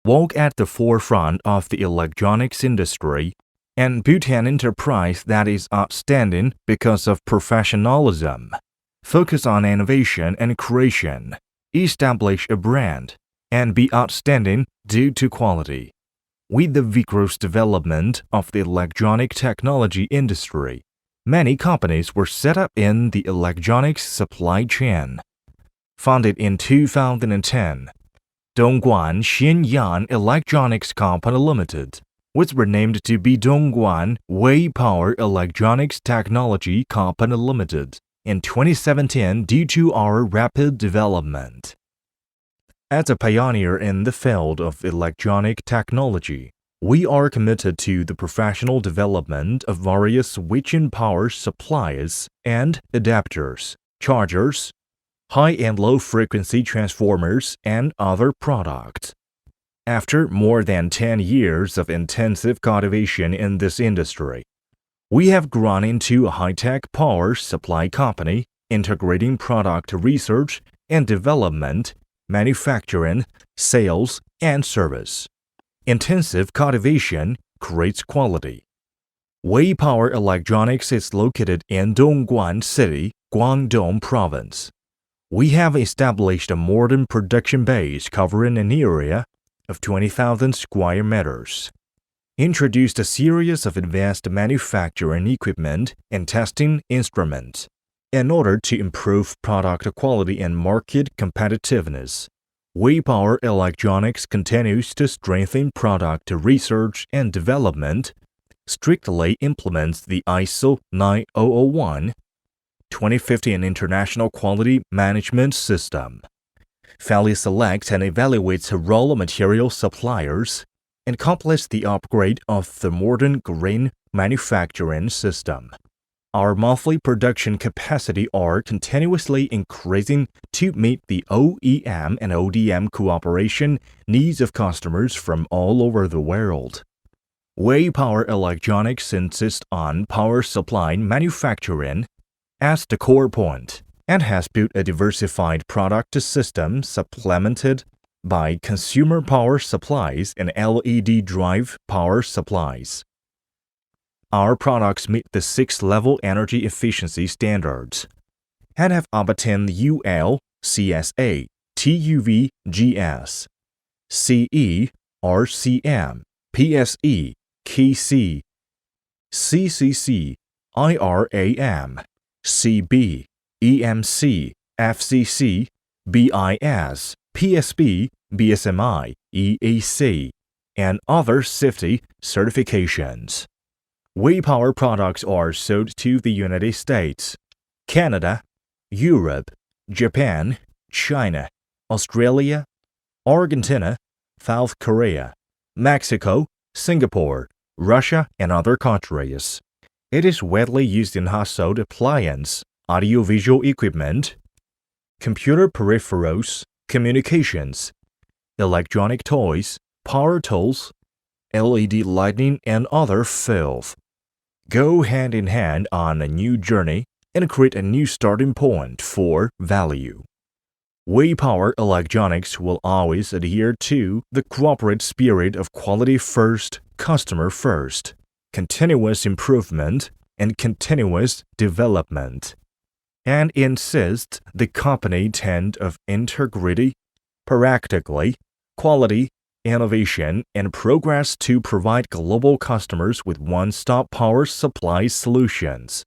walk at the forefront of the electronics industry, and build an enterprise that is outstanding because of professionalism. Focus on innovation and creation, establish a brand, and be outstanding due to quality. With the vigorous development of the electronic technology industry, many companies were set up in the electronics supply chain. Founded in 2010, Dongguan Xianyang Electronics Company Limited was renamed to be Dongguan Weipower Electronics Technology Company Limited in 2017 due to our rapid development. As a pioneer in the field of electronic technology, we are committed to the professional development of various switching power supplies and adapters, chargers, high and low frequency transformers, and other products. After more than 10 years of intensive cultivation in this industry, we have grown into a high-tech power supply company integrating product research and development, manufacturing, sales, and service. Intensive cultivation creates quality. Weipower Electronics is located in Dongguan City, Guangdong Province. We have established a modern production base covering an area of 20,000 square meters, introduced a series of advanced manufacturing equipment and testing instruments in order to improve product quality and market competitiveness. Weipower Electronics continues to strengthen product research and development, strictly implements the ISO 9001 2015 International Quality Management System, fairly selects and evaluates raw material suppliers, and completes the upgrade of the modern green manufacturing system. Our monthly production capacity are continuously increasing to meet the OEM and ODM cooperation needs of customers from all over the world. Weipower Electronics insists on power supply manufacturing as the core point, and has built a diversified product system supplemented by consumer power supplies and LED drive power supplies. Our products meet the 6-level energy efficiency standards and have obtained UL, CSA, TUV, GS, CE, RCM, PSE, KC, CCC, IRAM, CB, EMC, FCC, BIS, PSB, BSMI, EAC, and other safety certifications. Weipower products are sold to the United States, Canada, Europe, Japan, China, Australia, Argentina, South Korea, Mexico, Singapore, Russia, and other countries. It is widely used in household appliance, audiovisual equipment, computer peripherals, communications, electronic toys, power tools, LED lighting, and other fields. Go hand in hand on a new journey and create a new starting point for value. Weipower Electronics will always adhere to the corporate spirit of quality first, customer first, continuous improvement, and continuous development, and insist the company tend of integrity, practically, quality, innovation, and progress to provide global customers with one-stop power supply solutions.